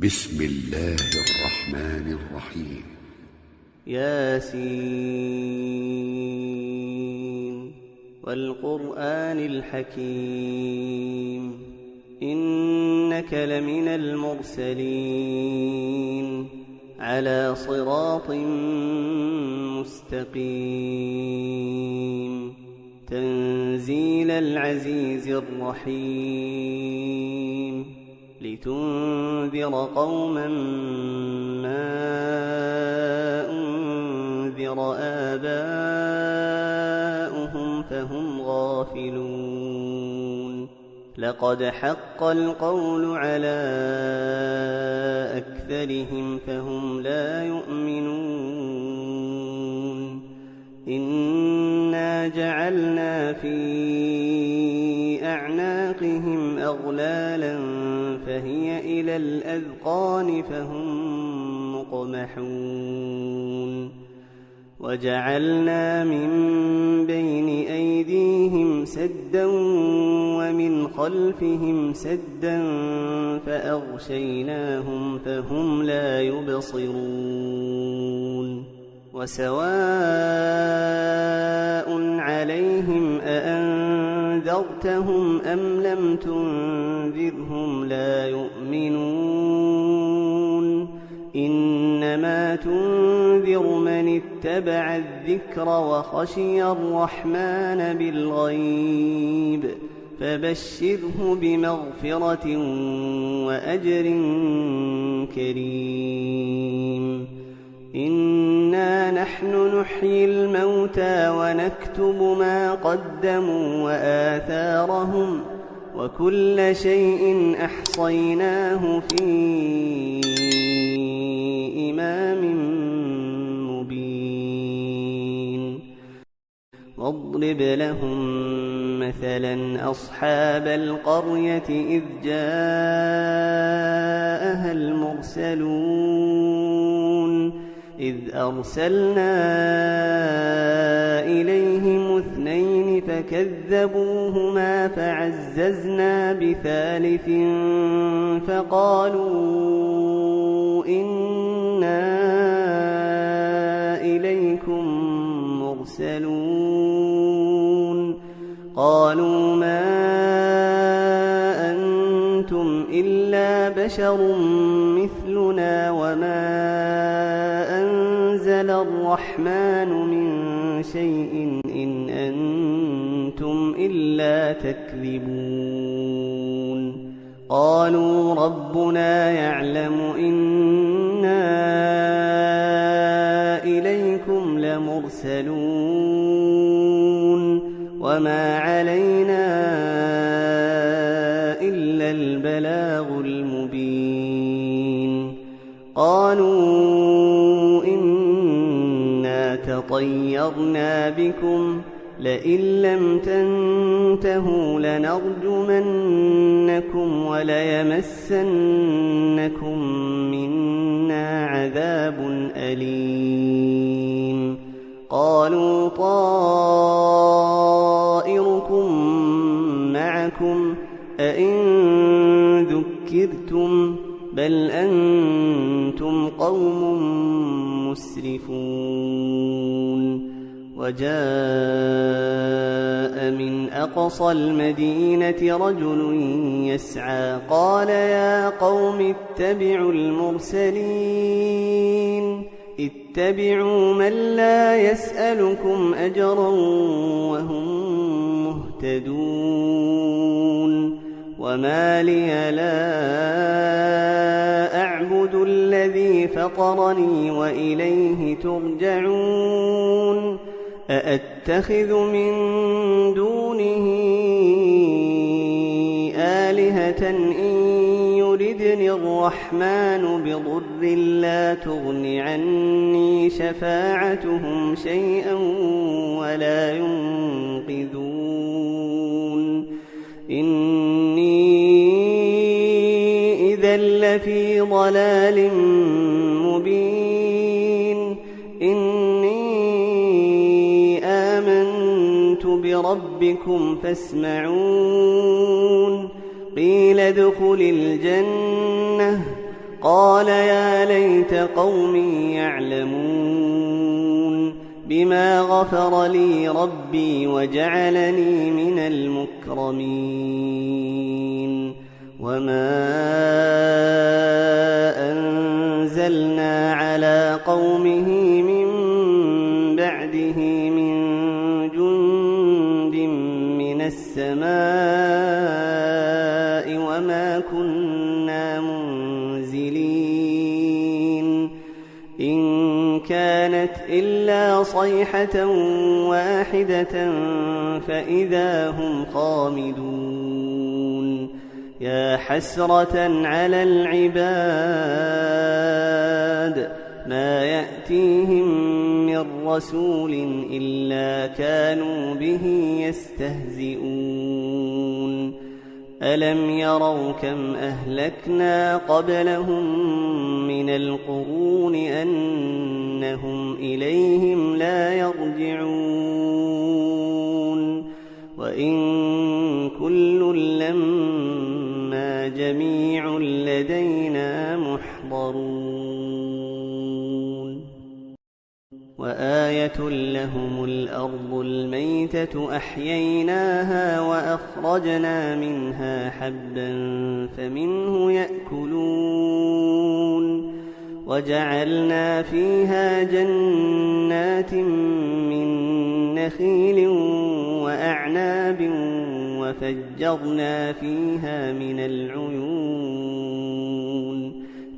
بسم الله الرحمن الرحيم. ياسين والقرآن الحكيم إنك لمن المرسلين على صراط مستقيم تنزيل العزيز الرحيم لتنذر قوما ما أنذر آباؤهم فهم غافلون لقد حق القول على أكثرهم فهم لا يؤمنون إنا جعلنا في أعناقهم أغلالا فهي إلى الأذقان فهم مقمحون وجعلنا من بين أيديهم سدا ومن خلفهم سدا فأغشيناهم فهم لا يبصرون وسواء عليهم أأنذرتهم أم لم تنذرهم لا يؤمنون إنما تنذر من اتبع الذكر وخشي الرحمن بالغيب فبشره بمغفرة وأجر كريم إنا نحن نحيي الموتى ونكتب ما قدموا وآثارهم وكل شيء أحصيناه في إمام مبين واضرب لهم مثلا أصحاب القرية إذ جاءها المرسلون إذ أرسلنا إليهم 2 فكذبوهما فعززنا بثالث فقالوا إنا إليكم مرسلون قالوا ما أنتم إلا بشر مثلنا وما أنزل الرحمن من شيء إن أنتم إلا تكذبون قالوا ربنا يعلم إنا إليكم لمرسلون وما علينا إلا البلاغ المبين قالوا إنا تطيرنا بكم لئن لم تنتهوا لنرجمنكم وليمسنكم منا عذاب أليم قالوا طائركم معكم أئن ذكرتم بل أنتم قوم مسرفون وجاء من أقصى المدينة رجل يسعى قال يا قوم اتبعوا المرسلين اتبعوا من لا يسألكم أجرا وهم مهتدون وما لي لا أعبد الذي فطرني وإليه ترجعون أأتخذ من دونه آلهة إن يردني الرحمن بضر لا تغن عني شفاعتهم شيئا ولا ينقذون إني إذا لفي ضلال مبين إني آمنت بربكم فاسمعون قيل ادخل الجنة قال يا ليت قومي يعلمون بما غفر لي ربي وجعلني من المكرمين وما أنزلنا على قومه من بعده من جند من السماء وما كنا منزلين إن كانت إلا صيحة واحدة فإذا هم خامدون يا حسرة على العباد ما يأتيهم من رسول إلا كانوا به يستهزئون ألم يروا كم أهلكنا قبلهم من القرون أنهم إليهم لا يرجعون وإن كل لما جميع لدينا محضرون وآية لهم الأرض الميتة أحييناها وأخرجنا منها حبا فمنه يأكلون وجعلنا فيها جنات من نخيل وأعناب وفجرنا فيها من العيون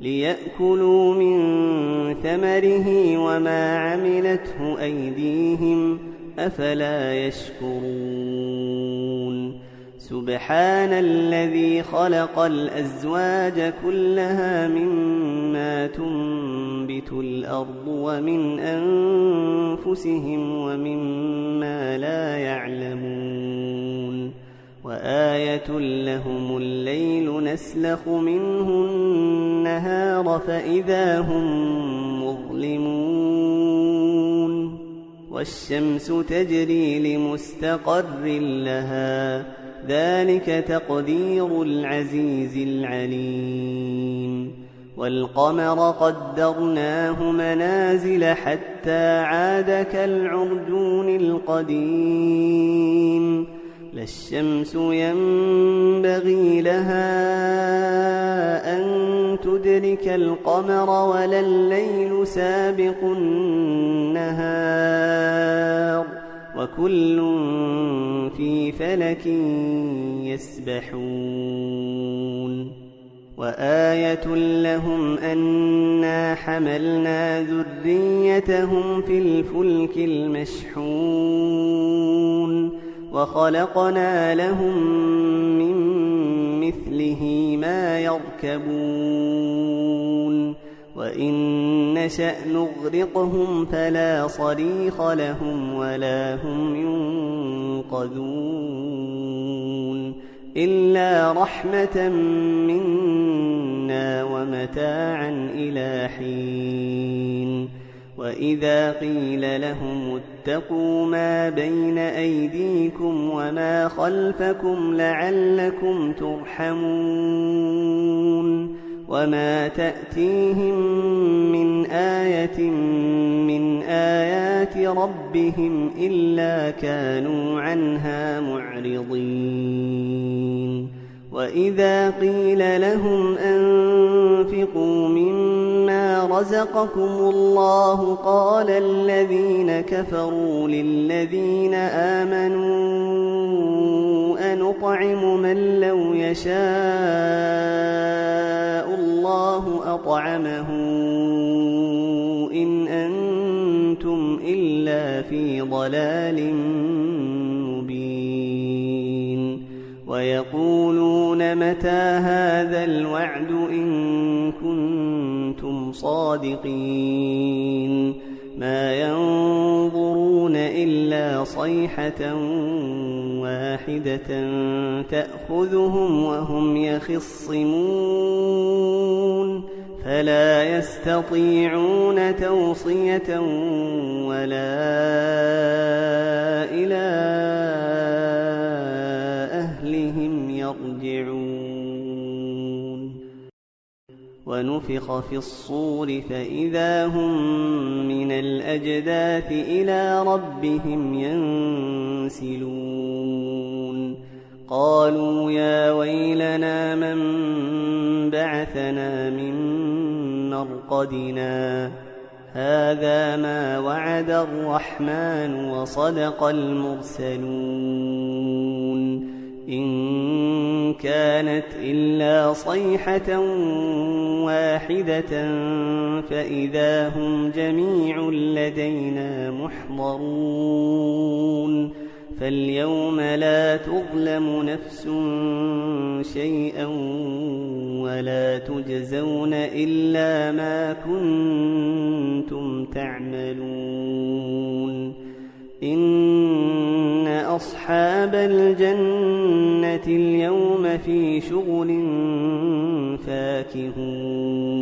ليأكلوا من ثمره وما عملته أيديهم أفلا يشكرون سبحان الذي خلق الأزواج كلها مما تنبت الأرض ومن أنفسهم ومما لا يعلمون وآية لهم الليل نسلخ منه النهار فإذا هم مظلمون والشمس تجري لمستقر لها ذلك تقدير العزيز العليم والقمر قدرناه منازل حتى عاد كالعرجون القديم لا الشمس ينبغي لها أن تدرك القمر ولا الليل سابق النهار وكل في فلك يسبحون وآية لهم أنا حملنا ذريتهم في الفلك المشحون وخلقنا لهم من مثله ما يركبون وإن نشأ نغرقهم فلا صريخ لهم ولا هم ينقذون إلا رحمة منا ومتاعا إلى حين وإذا قيل لهم اتقوا ما بين أيديكم وما خلفكم لعلكم ترحمون وما تأتيهم من آية من آيات ربهم إلا كانوا عنها معرضين وإذا قيل لهم أنفقوا مما رزقكم الله قال الذين كفروا للذين آمنوا أنطعم من لو يشاء الله أطعمه إن أنتم إلا في ضلال مبين ويقولون متى هذا الوعد إن كنتم صادقين ما ينظرون إلا صيحة واحدة تأخذهم وهم يخصمون فلا يستطيعون توصية ولا إلى أهلهم يرجعون ونفخ في الصور فإذا هم من الأجداث إلى ربهم ينسلون قالوا يا ويلنا من بعثنا من مرقدنا هذا ما وعد الرحمن وصدق المرسلون إن كانت إلا صيحة واحدة فإذا هم جميع لدينا محضرون فاليوم لا تظلم نفس شيئا ولا تجزون إلا ما كنتم تعملون إن أصحاب الجنة اليوم في شغل فاكهون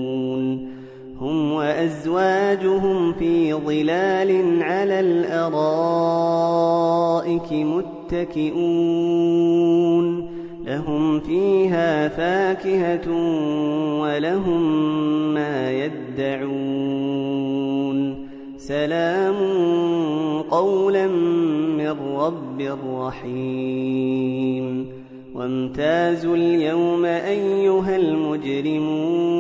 هم وأزواجهم في ظلال على الأرائك متكئون لهم فيها فاكهة ولهم ما يدعون سلام قولا من رب رحيم وامتازوا اليوم أيها المجرمون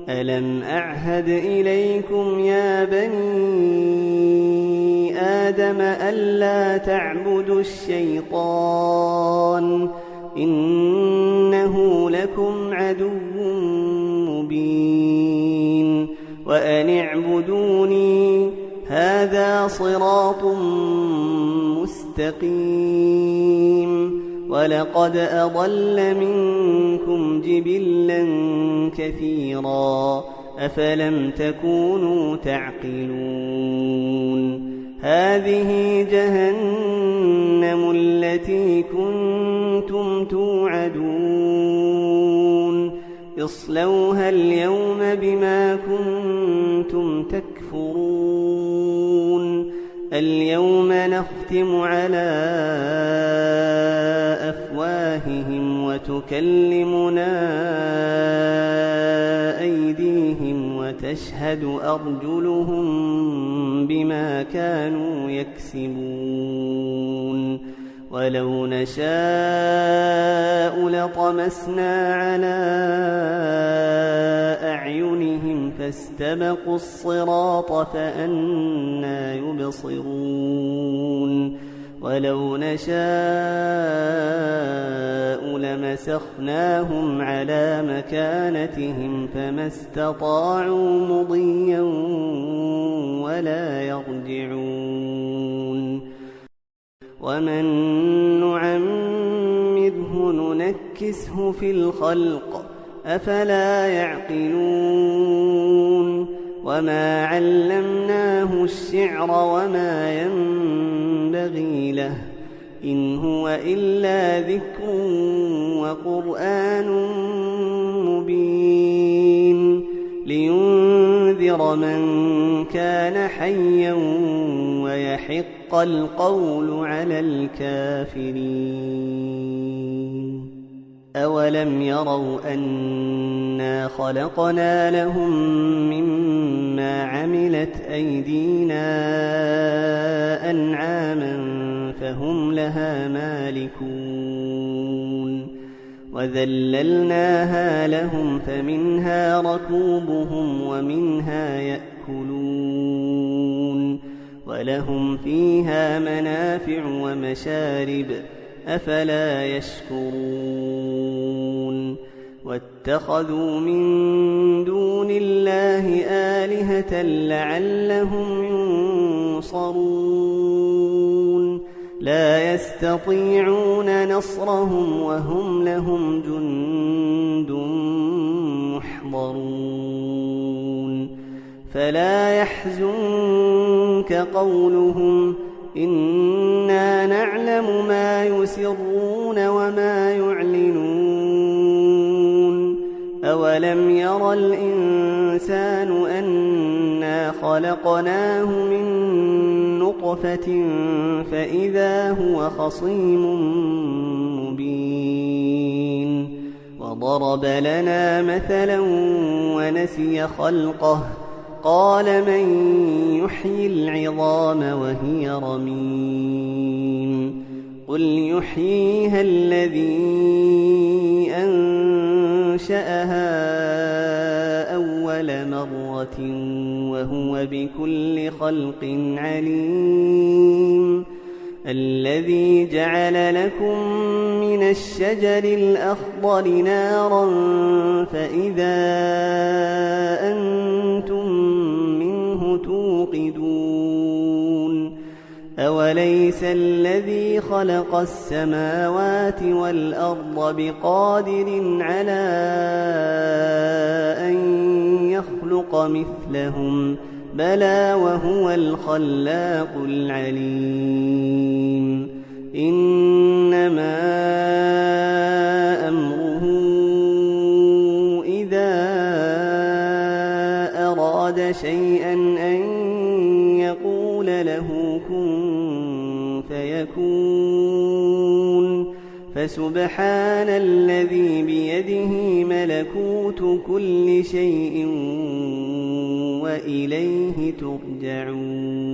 ألم أعهد إليكم يا بني آدم ألا تعبدوا الشيطان إنه لكم عدو مبين وأن اعبدوني هذا صراط مستقيم ولقد أضل منكم جبلا كثيرا أفلم تكونوا تعقلون هذه جهنم التي كنتم توعدون اصلوها اليوم بما كنتم تكفرون اليوم نختم على أفواههم وتكلمنا أيديهم وتشهد أرجلهم بما كانوا يكسبون ولو نشاء لطمسنا على أعينهم فاستبقوا الصراط فأنى يبصرون ولو نشاء لمسخناهم على مكانتهم فما استطاعوا مضيا ولا يرجعون ومن نعمره ننكسه في الخلق أفلا يعقلون وما علمناه الشعر وما ينبغي له إن هو إلا ذكر وقرآن مبين لينذر من كان حيا ويحق القول على الكافرين أولم يروا أنا خلقنا لهم مما عملت أيدينا أنعاما فهم لها مالكون وذللناها لهم فمنها ركوبهم ومنها يأكلون ولهم فيها منافع ومشارب أفلا يشكرون واتخذوا من دون الله آلهة لعلهم ينصرون لا يستطيعون نصرهم وهم لهم جند محضرون فلا يحزنك قولهم إنا نعلم ما يسرون وما يعلنون أولم ير الإنسان أنا خلقناه من نطفة فإذا هو خصيم مبين وضرب لنا مثلا ونسي خلقه قال من يحيي العظام وهي رميم قل يحييها الذي أنشأها أول مرة وهو بكل خلق عليم الذي جعل لكم من الشجر الأخضر نارا فإذا أنتم منه توقدون أوليس الذي خلق السماوات والأرض بقادر على أن يخلق مثلهم بلى وهو الخلاق العليم إنما أمره إذا أراد شيئا أن يقول له كن فيكون فسبحان الذي بيده ملكوت كل شيء وإليه ترجعون